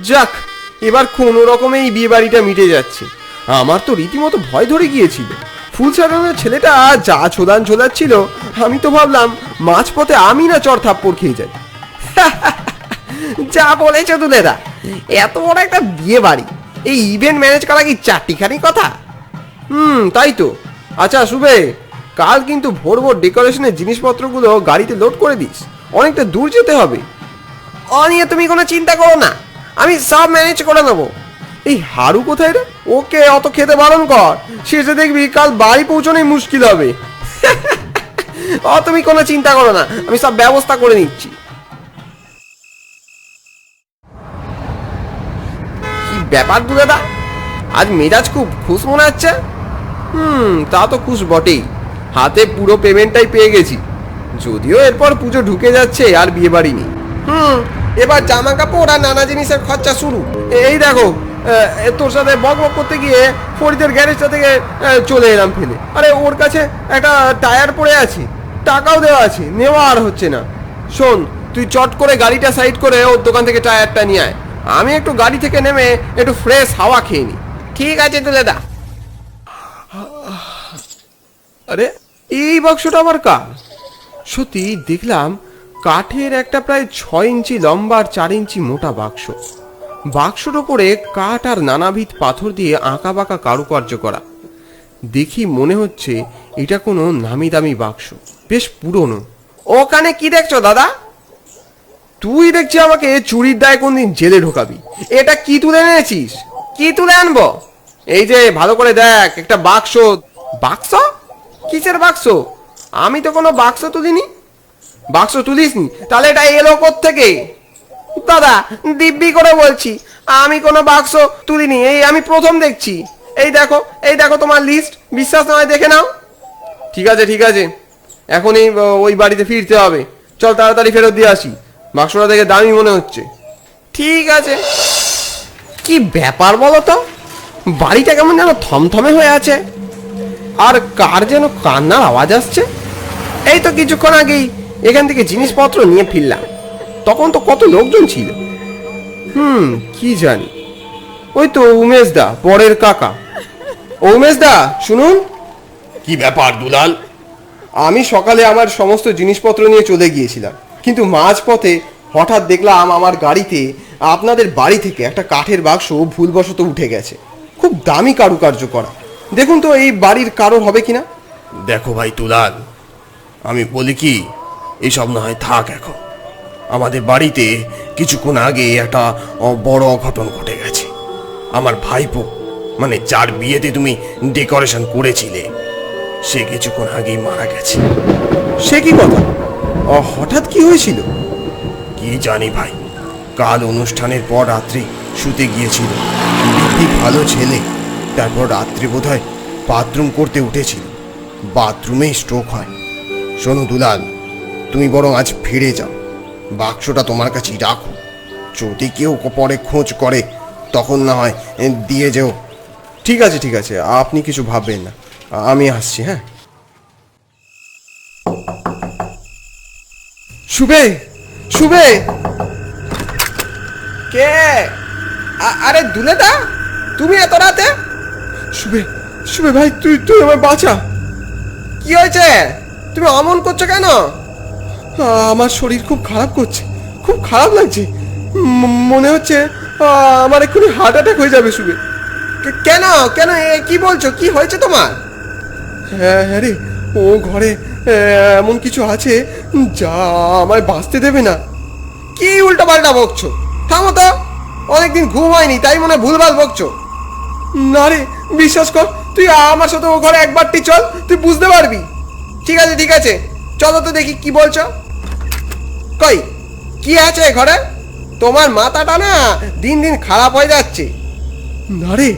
যাক, এবার কোনো রকমে এই বিয়ে বাড়িটা মিটে যাচ্ছে। আমার তো রীতিমতো ভয় ধরে গিয়েছিল। ফুল সাজানোর ছেলেটা যা ছোদান ছোদাচ্ছিল, আমি তো ভাবলাম মাঝপথে আমি না চড় থাপ্পড় খেয়ে যাই। যা বলেছ দুলেদা, এত বড় একটা বিয়ে বাড়ি, এই ইভেন্ট ম্যানেজ করা কি চারটিখানি কথা? তাই তো। আচ্ছা শুবে, কাল কিন্তু ভোর ভোর ডেকোরেশনের জিনিসপত্রগুলো গাড়িতে লোড করে দিস, অনেকটা দূর যেতে হবে। ও নিয়ে তুমি কোনো চিন্তা করো না, আমি সব ম্যানেজ করে নেবো। এই হারু কোথায় রে? ওকে অত খেতে বারণ কর, শেষে দেখবি কাল বাড়ি পৌঁছানোই মুশকিল হবে। ও তুমি কোনো চিন্তা করো না, আমি সব ব্যবস্থা করে নিচ্ছি। কি ব্যাপার দুদাদা, আজ মেজাজ খুব খুশ মনে হচ্ছে। তা তো খুশ বটেই, হাতে পুরো পেমেন্টটাই পেয়ে গেছি। যদিও এরপর পুজো ঢুকে যাচ্ছে আর বিয়ে বাড়ি নেই। এবার জামা কাপড় আর নানা জিনিসের খরচা শুরু। এই দেখো, তোর সাথে বক বক করতে গিয়ে ফরিদের গ্যারেজটা থেকে চলে এলাম ফেলে। আরে ওর কাছে একটা টায়ার পড়ে আছে, টাকাও দেওয়া আছে, নেওয়া আর হচ্ছে না। শোন, তুই চট করে গাড়িটা সাইড করে ওর দোকান থেকে টায়ারটা নিয়ে আয়, আমি একটু গাড়ি থেকে নেমে একটু ফ্রেশ হাওয়া খেয়ে নিই। ঠিক আছে তো দাদা। আরে এই বাক্সটা আবার কার? সত্যি দেখলাম কাঠের একটা প্রায় 6 ইঞ্চি লম্বা আর 4 ইঞ্চি মোটা বাক্স। বাক্সর ওপরে কাঠ আর নানাবিধ পাথর দিয়ে আঁকা বাঁকা কারুকার্য করা। দেখি মনে হচ্ছে এটা কোনো নামি দামি বাক্স, বেশ পুরনো। ওখানে কি দেখছো দাদা? তুই দেখছি আমাকে চুরির দায়ে কোনদিন জেলে ঢোকাবি। এটা কি তুলে এনেছিস? কি তুলে আনবো? এই যে ভালো করে দেখ, একটা বাক্স। বাক্স? কিসের বাক্স? আমি তো কোনো বাক্স তুলিনি। বাক্স তুলিসনি? তাহলে এটা এলো কোত্থেকে? দাদা দিব্যি করে বলছি, আমি কোনো বাক্স তুলিনি, এই আমি প্রথম দেখছি। এই দেখো, এই দেখো তোমার লিস্ট, বিশ্বাস নয় দেখে নাও। ঠিক আছে ঠিক আছে, এখনই ওই বাড়িতে ফিরতে হবে। চল তাড়াতাড়ি ফেরত দিয়ে আসি, বাক্সটা দেখে দামি মনে হচ্ছে। ঠিক আছে। কি ব্যাপার বলো তো, বাড়িটা কেমন যেন থমথমে হয়ে আছে, আর কার যেন কান্নার আওয়াজ আসছে। এই তো কিছুক্ষণ আগেই এখান থেকে জিনিসপত্র নিয়ে ফিরলাম, তখন তো কত লোকজন ছিল। কি জানি। ওই তো উমেশ দা, পরের কাকা। উমেশ দা শুনুন। কি ব্যাপার দুলাল? আমি সকালে আমার সমস্ত জিনিসপত্র নিয়ে চলে গিয়েছিলাম, কিন্তু মাঝপথে হঠাৎ দেখলাম আমার গাড়িতে আপনাদের বাড়ি থেকে একটা কাঠের বাক্স ভুলবশত উঠে গেছে। খুব দামি কারুকার্য করা। দেখুন তো এই বাড়ির কারোর হবে কিনা। দেখো ভাই দুলাল, আমি বলি কি, এসব না হয় থাক এখন। আমাদের বাড়িতে কিছুক্ষণ আগে একটা বড় অঘটন ঘটে গেছে। আমার ভাইপো, মানে যার বিয়েতে তুমি ডেকোরেশন করেছিলে, সে কিছুক্ষণ আগেই মারা গেছে। সে কি কথা? হঠাৎ কি হয়েছিল? কি জানি ভাই, কাল অনুষ্ঠানের পর রাত্রে শুতে গিয়েছিল। দিব্যি ভালো ছেলে, তারপর রাত্রে বোধহয় বাথরুম করতে উঠেছিল, বাথরুমেই স্ট্রোক হয়। শোনো দুলাল, তুমি বরং আজ ফিরে যাও, বাক্সটা তোমার কাছেই রাখো। যদি কেউ পরে খোঁজ করে তখন না হয় দিয়ে যেও। ঠিক আছে ঠিক আছে, আপনি কিছু ভাববেন না, আমি আসছি। হ্যাঁ শুবে, শুবে। কে? আরে দুলেদা, তুমি এত রাতে? শুবে, শুবে ভাই, তুই তুই আমায় বাঁচা। কি হয়েছে? তুমি অমন করছো কেন? আমার শরীর খুব খারাপ করছে, খুব খারাপ লাগছে। মনে হচ্ছে আমার এক্ষুনি হার্ট অ্যাটাক হয়ে যাবে। শুবে। কেন কেন, কি বলছো? কি হয়েছে তোমার? হ্যাঁ হ্যাঁ রে, ও ঘরে এমন কিছু আছে যা আমায় বাঁচতে দেবে না। কি উল্টো পাল্টা বকছো? থামো তো, অনেকদিন ঘুম হয়নি তাই মনে ভুলভাল বকছো। না রে, বিশ্বাস কর, তুই আমার সাথে ও ঘরে একবারটি চল, তুই বুঝতে পারবি। ঠিক আছে ঠিক আছে, চলো তো দেখি কি বলছো। কই কি আছে ঘরে? তোমার মাথাটা না দিন দিন খারাপ হয়ে যাচ্ছে। না রে,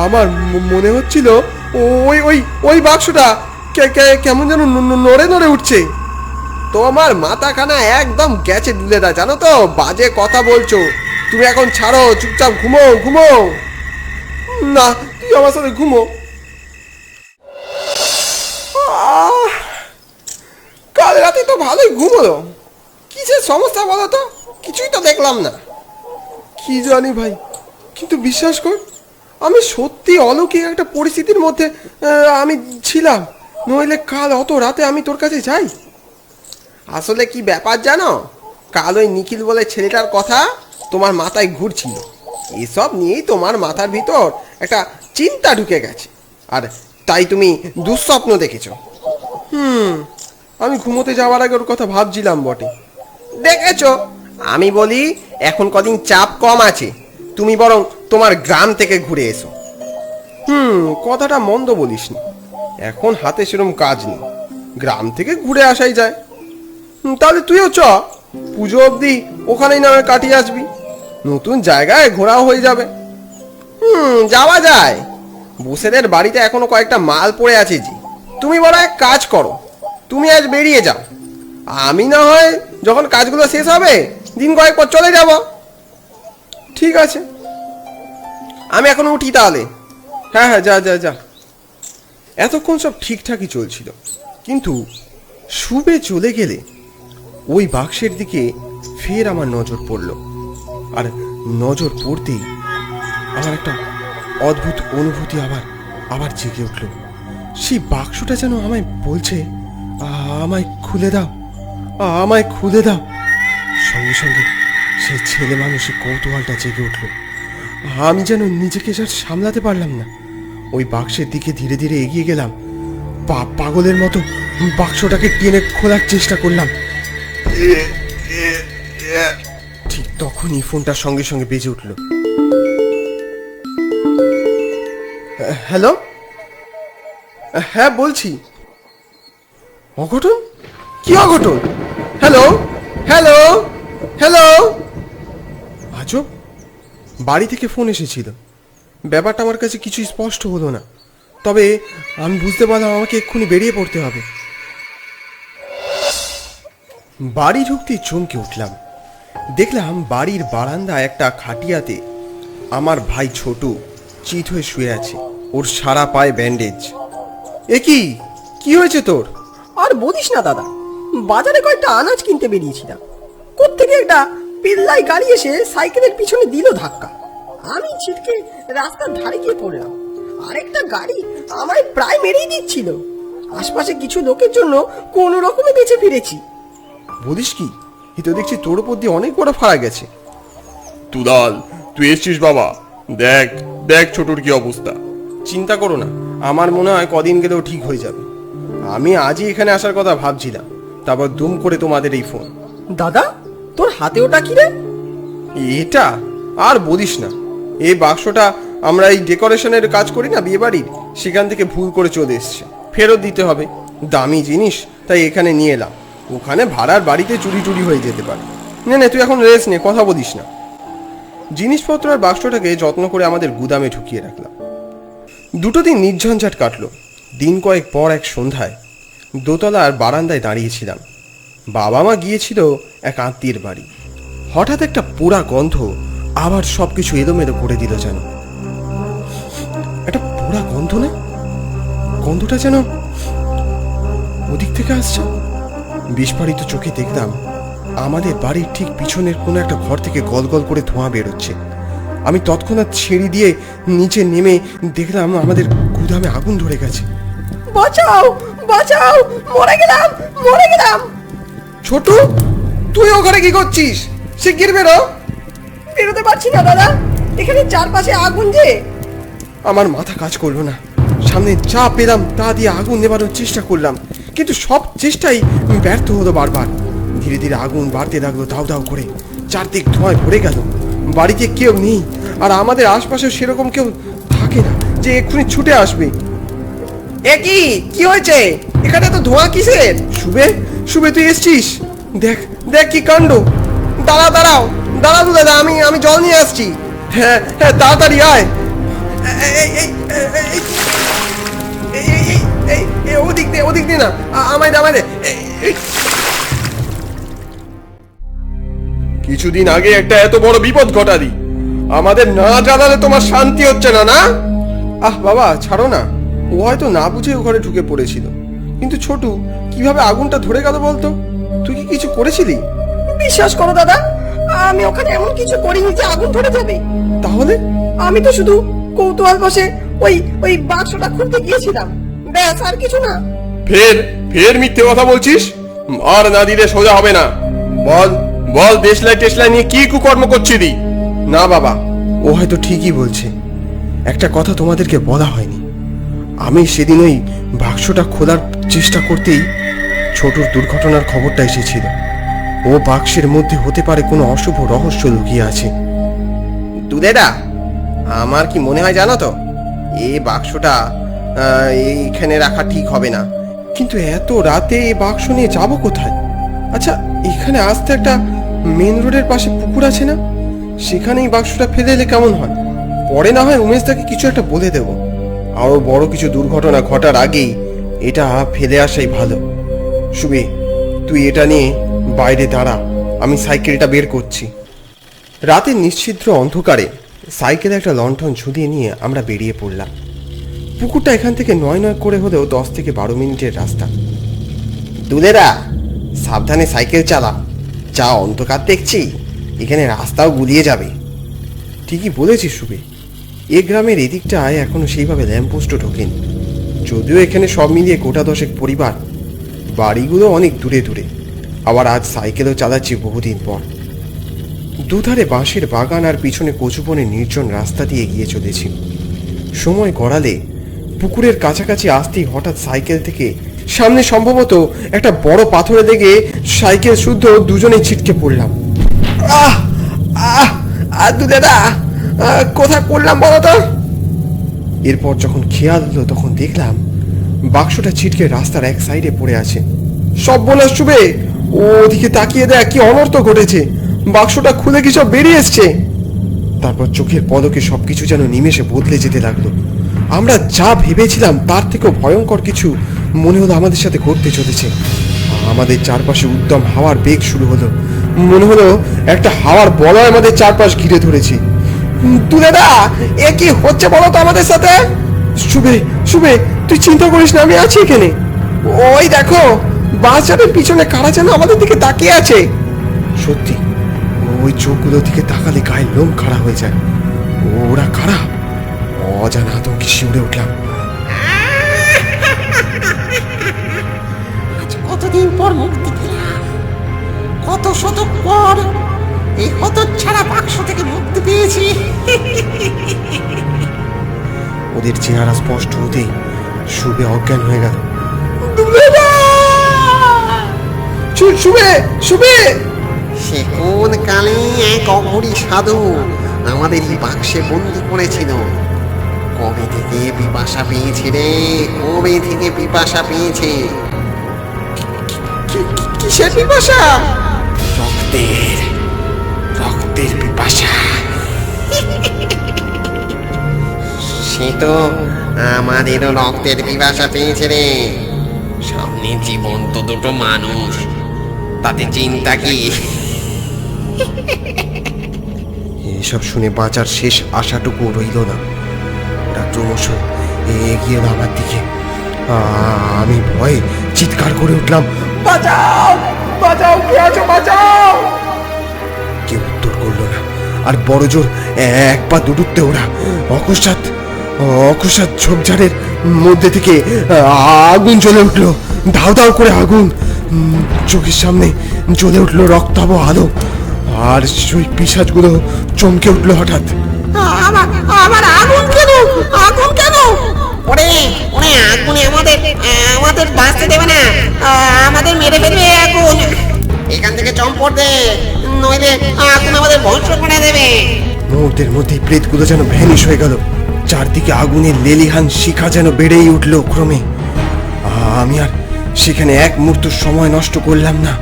আমার মনে হচ্ছিল ওই ওই ওই বাক্সটা কেমন যেন নড়ে নড়ে উঠছে। তোমার মাথাখানা একদম গেছে দুলেদা, জানো তো, বাজে কথা বলছো। তুমি এখন ছাড়ো, চুপচাপ ঘুমো ঘুমো। না, তুই আমার সাথে ঘুমো। কাল রাতে তো ভালোই ঘুমোলো, কিসের সমস্যা বলো তো? কিছুই তো দেখলাম না। কি জানি ভাই, কিন্তু বিশ্বাস কর, আমি সত্যি অলৌকিক একটা পরিস্থিতির মধ্যে আমি ছিলাম। নইলে কাল অত রাতে আমি তোর কাছে যাই? আসলে কি ব্যাপার জানো, কাল ওই নিখিল বলে ছেলেটার কথা তোমার মাথায় ঘুরছিল। এসব নিয়েই তোমার মাথার ভিতর একটা চিন্তা ঢুকে গেছে, আর তাই তুমি দুঃস্বপ্ন দেখেছ। আমি ঘুমোতে যাওয়ার আগে ওর কথা ভাবছিলাম বটে। দেখেছো, আমি বলি এখন কদিন চাপ কম আছে, তুমি বরং তোমার গ্রাম থেকে ঘুরে এসো। কথাটা মন্দ বলিসনি, এখন হাতে সেরকম কাজ নেই, গ্রাম থেকে ঘুরে আসাই যায়। তাহলে তুইও চ, পুজো অবধি ওখানেই নামে কাটিয়ে আসবি, নতুন জায়গায় ঘোরাও হয়ে যাবে। যাওয়া যায়, বসেদের বাড়িতে এখনো কয়েকটা মাল পড়ে আছে জি। তুমি বড় এক কাজ করো, তুমি আজ বেরিয়ে যাও, আমি না হয় যখন কাজগুলো শেষ হবে দিন কয়েক পর চলে যাব। ঠিক আছে, আমি এখন উঠি তাহলে। হ্যাঁ হ্যাঁ, যা যা যা। এতক্ষণ সব ঠিকঠাকই চলছিল, কিন্তু শুবে চলে গেলে ওই বাক্সের দিকে ফের আমার নজর পড়ল। আর নজর পড়তেই আমার একটা অদ্ভুত অনুভূতি আবার আবার জেগে উঠল। সেই বাক্সটা যেন আমায় বলছে, আমায় খুলে দাও, আমায় খুলে দাও। সঙ্গে সঙ্গে সেই ছেলে মানুষের কৌতূহলটা জেগে উঠল। আমি যেন নিজেকে আর সামলাতে পারলাম না, ওই বাক্সের দিকে ধীরে ধীরে এগিয়ে গেলাম। পাগলের মতো বাক্সটাকে টেনে খোলার চেষ্টা করলাম। ঠিক তখনই ফোনটার সঙ্গে সঙ্গে বেজে উঠল। হ্যালো, হ্যাঁ বলছি। অঘটন? কি অঘটন? Hello hello hello. আজব, বাড়ি থেকে ফোন এসেছিল, ব্যাপারটা আমার কাছে কিছুই স্পষ্ট হলো না, তবে আমি বুঝতে পারলাম আমাকে এক্ষুনি বেরিয়ে পড়তে হবে। বাড়ি ঢুকতেই চমকে উঠলাম, দেখলাম বাড়ির বারান্দায় একটা খাটিয়াতে আমার ভাই ছোটু চিত হয়ে শুয়ে আছে, ওর সারা পায়ে ব্যান্ডেজ। এ কি হয়েছে তোর? আর বলিস না দাদা, বাজারে কয়েকটা আনাজ কিনতে বেরিয়েছিলাম, কোত্থেকে একটা পিল্লাই গাড়ি এসে সাইকেলের পিছনে দিল ধাক্কা। আমি ছিটকে রাস্তার ধারে গিয়ে পড়লাম, আরেকটা গাড়ি আমায় প্রায় মেরেই দিচ্ছিল। আশপাশে কিছু লোকের জন্য কোনো রকমে বেঁচে ফিরেছি। বলিস কি, এ তো দেখছি তোর উপর দিয়ে অনেক বড় ফাড়া গেছে। তুদাল, তুই এসছিস বাবা, দেখ দেখ ছোটুর কি অবস্থা। চিন্তা করো না, আমার মনে হয় কদিন গেলেও ঠিক হয়ে যাবে। আমি আজই এখানে আসার কথা ভাবছিলাম, তারপর দুম করে তোমাদের এই ফোন। দাদা, তোর হাতে ওটা কি রে? এটা আর বলিস না, এই বাক্সটা আমরা এই ডেকোরেশনের কাজ করি না বিয়ে বাড়ির, সেখান থেকে ভুল করে চলে এসছে, ফেরত দিতে হবে। দামি জিনিস, তাই এখানে নিয়ে এলাম, ওখানে ভাড়ার বাড়িতে চুরি টুরি হয়ে যেতে পারে। নে তুই এখন রেস্ট নে, কথা বলিস না। জিনিসপত্র আর বাক্সটাকে যত্ন করে আমাদের গুদামে ঢুকিয়ে রাখলাম। দুটো দিন নির্ঝঞ্ঝাট কাটলো। দিন কয়েক পর এক সন্ধ্যায় দোতলার বারান্দায় দাঁড়িয়েছিলাম। বাবা মা গিয়েছিল এক আত্মীয়ের বাড়ি। হঠাৎ একটা পোড়া গন্ধ আবার সবকিছু এলোমেলো করে দিল। যেন একটা পোড়া গন্ধ, না গন্ধটা যেন ওদিক থেকে আসছে। বিস্ফারিত চোখে দেখলাম আমাদের বাড়ির ঠিক পিছনের কোনো একটা ঘর থেকে গল গল করে ধোঁয়া বেরোচ্ছে। আমি তৎক্ষণাৎ সিঁড়ি দিয়ে নিচে নেমে দেখলাম আমাদের গুদামে আগুন ধরে গেছে। বাঁচাও বাঁচাও, মরে গেলাম মরে গেলাম। ছোটু, তুই ওখানে কি করছিস? শিগগির বেরো। বেরোতে পারছি না দাদা, এখানে চারপাশে আগুন যে। আমার মাথা কাজ করলো না, সামনে যা পেলাম তা দিয়ে আগুন নেভানোর চেষ্টা করলাম, কিন্তু সব চেষ্টাই ব্যর্থ হলো বারবার। ধীরে ধীরে আগুন বাড়তে লাগলো, দাউ দাউ করে চারদিক ধোঁয়ায় ভরে গেল। বাড়িতে কেউ নেই, আর আমাদের আশপাশে সেরকম কেউ থাকে না যে এক্ষুনি ছুটে আসবে। এ কি হয়েছে? এখানে তো ধোঁয়া কিসের? শুবে তুই এসছিস? দেখ দেখ কি কাণ্ড। দাঁড়াও দাদা, আমি জল নিয়ে আসছি। হ্যাঁ তাড়াতাড়ি আয়। ওদিক দে না, আমায় দে। কিছুদিন আগে একটা এত বড় বিপদ ঘটালি, আমাদের না জানালে তোমার শান্তি হচ্ছে না? না বাবা ছাড়ো না, ও হয়তো না বুঝে ও ঘরে ঢুকে পড়েছিল। কিন্তু ছোটু, কিভাবে আগুনটা ধরে গেল বলতো? তুই কি কিছু করেছিলি? বিশ্বাস করো দাদা, আমি ওখানে এমন কিছু করিনি যে আগুন ধরে যাবে। তাহলে? আমি তো শুধু কৌতূহল বসে ওই বাক্সটা খুলতে গিয়েছিলাম, ব্যাস, আর কিছু না। ফের ফের মিথ্যে কথা বলছিস? আর না দিলে সোজা হবে না। বল বল, দেশলাই টেসলাই নিয়ে কি কুকর্ম করছিলি? না বাবা, ও হয়তো ঠিকই বলছে। একটা কথা তোমাদেরকে বলা হয়নি, আমি সেদিন ওই বাক্সটা খোলার চেষ্টা করতেই ছোটর দুর্ঘটনার খবরটা এসেছিল। ও বাক্সের মধ্যে হতে পারে কোনো অশুভ রহস্য লুকিয়ে আছে। দুধেদা, আমার কি মনে হয় জানো তো, এই বাক্সটা এইখানে রাখা ঠিক হবে না। কিন্তু এত রাতে এই বাক্স নিয়ে যাবো কোথায়? আচ্ছা, এখানে আসতে একটা মেন রোডের পাশে পুকুর আছে না, সেখানে এই বাক্সটা ফেলে এলে কেমন হয়? পরে না হয় উমেশদাকে কিছু একটা বলে দেব। আরো বড় কিছু দুর্ঘটনা ঘটার আগেই এটা ফেলে আসাই ভালো। শুভে, তুই এটা নিয়ে বাইরে দাঁড়া, আমি সাইকেলটা বের করছি। রাতের নিশ্ছিদ্র অন্ধকারে সাইকেলে একটা লণ্ঠন ঝুলিয়ে নিয়ে আমরা বেরিয়ে পড়লাম। পুকুরটা এখান থেকে নয় করে হলেও 10 থেকে 12 মিনিটের রাস্তা। দুলেরা, সাবধানে সাইকেল চালা, যা অন্ধকার দেখছি, এখানে রাস্তাও গুলিয়ে যাবে। ঠিকই বলেছিস শুভে, এ গ্রামের এদিকটায় এখনো সেইভাবে ল্যাম্পপোস্টও ঢোকেনি। যদিও এখানে সব মিলিয়ে গোটা 10 পরিবার, বাড়িগুলো অনেক দূরে দূরে। আবার আজ সাইকেলও চালাচ্ছি বহুদিন পর। দুধারে বাঁশের বাগান আর পিছনে কচুবনের নির্জন রাস্তা দিয়ে এগিয়ে চলেছি। সময় গড়ালে পুকুরের কাছাকাছি আসতেই হঠাৎ সাইকেল থেকে সামনে সম্ভবত একটা বড় পাথরে লেগে সাইকেল শুদ্ধ দুজনেই ছিটকে পড়লাম। আহ আহ আহ দুলেদা, কোথায় পড়লাম বলো তো? এরপর যখন খেয়াল হলো তখন দেখলাম বাক্সটা ছিটকে রাস্তার এক সাইডে পড়ে আছে। সব বলে শুবে, ওদিকে তাকিয়ে দেখ, কি অনর্থ ঘটেছে। বাক্সটা খুলে কি সব বেরিয়ে এসছে। তারপর চোখের পলকে সবকিছু যেন নিমেষে বদলে যেতে লাগলো। আমরা যা ভেবেছিলাম তার থেকেও ভয়ঙ্কর কিছু মনে হলো আমাদের সাথে ঘটতে চলেছে। আমাদের চারপাশে উদ্যম হাওয়ার বেগ শুরু হলো। মনে হলো একটা হাওয়ার বলয় আমাদের চারপাশ ঘিরে ধরেছে। তুলেদা, এ কি হচ্ছে বলো তো আমাদের সাথে? শুভে শুভে, তুই চিন্তা করিস না, আমি আছি এখানে। ওই দেখো, বাচ্চাদের পিছনে কারা যেন আমাদের দিকে তাকিয়ে আছে। সত্যি, ওই চোখগুলোর দিকে তাকালে গায়ের লোম খাড়া হয়ে যায়। ওরা কারা? অজানা আতঙ্কে শিউরে উঠলাম। আজ কতদিন পর মুক্তি পেলাম, কত শতক পর এই হতচ্ছাড়া বাক্স থেকে মুক্তি পেয়েছি। ওদের চেহারা স্পষ্ট হতেই শুভে অজ্ঞান হয়ে গেল। শুভে শুভে, সে কোন কালে এক অঘরী সাধু আমাদের এই বাক্সে বন্দি করেছিল। কবে থেকে পিপাসা পেয়েছে রে, কবে থেকে পিপাসা পেয়েছে। কিসের পিপাসা? রক্তের, রক্তের পিপাসা। সে তো আমাদেরও রক্তের পিপাসা পেয়েছে রে। সামনে জীবন্ত দুটো মানুষ, তাতে চিন্তা কি? এসব শুনে বাঁচার শেষ আশাটুকু রইল না। ওরা ক্রমশ এগিয়ে এলো আমার দিকে। আমি ভয়ে চিৎকার করে উঠলাম, বাঁচাও বাঁচাও, কে আছো, বাঁচাও। কেউ উত্তর করলো না। আর বড় জোর এক পা দুটুতে ওরা অকস্মাৎ অকস্মাৎ ঝোপঝাড়ের মধ্যে থেকে আগুন জ্বলে উঠলো। ধাও ধাও করে আগুন, চোখের সামনে জ্বলে উঠলো রক্তাভ আলো। আর সেই পিশাচগুলো চমকে উঠলো হঠাৎ। আমার আগুন কেন, আগুন কেন? ওরে ওরে, আগুনে আমাদের আমাদের বাঁচতে দেবে না, আমাদের মেরে ফেলবে আগুন। এখান থেকে চম্পট দে, নইলে আগুন আমাদের ধ্বংস করে দেবে। মুহূর্তের মধ্যেই প্রেতগুলো যেন ভ্যানিশ হয়ে গেল। চারদিকে আগুনের লেলিহান শিখা যেন বেড়েই উঠলো ক্রমে। আমি আর সেখানে এক মুহূর্ত সময় নষ্ট করলাম না।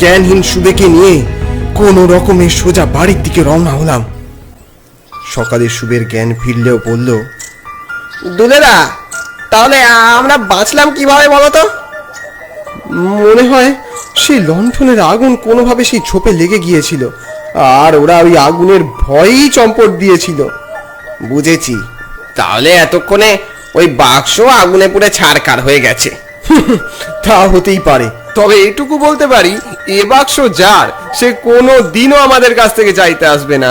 জ্ঞানহীন শুভেকে নিয়ে কোনো রকমে সোজা বাড়ির দিকে রওনা হলাম। সকালে শুভের জ্ঞান ফিরলেও বলল, দুলেদা, তাহলে আমরা বাঁচলাম কিভাবে বলো তো? মনে হয় সেই লণ্ঠনের আগুন কোনোভাবে সেই ঝোপে লেগে গিয়েছিল, আর ওরা ওই আগুনের ভয়েই চম্পট দিয়েছিল। বুঝেছি, তাহলে এতক্ষণে ওই বাক্স আগুনে পুড়ে ছারখার হয়ে গেছে। তা হতেই পারে, তবে এটুকু বলতে পারি, এ বাক্স যার, সে কোনো দিনও আমাদের কাছ থেকে চাইতে আসবে না।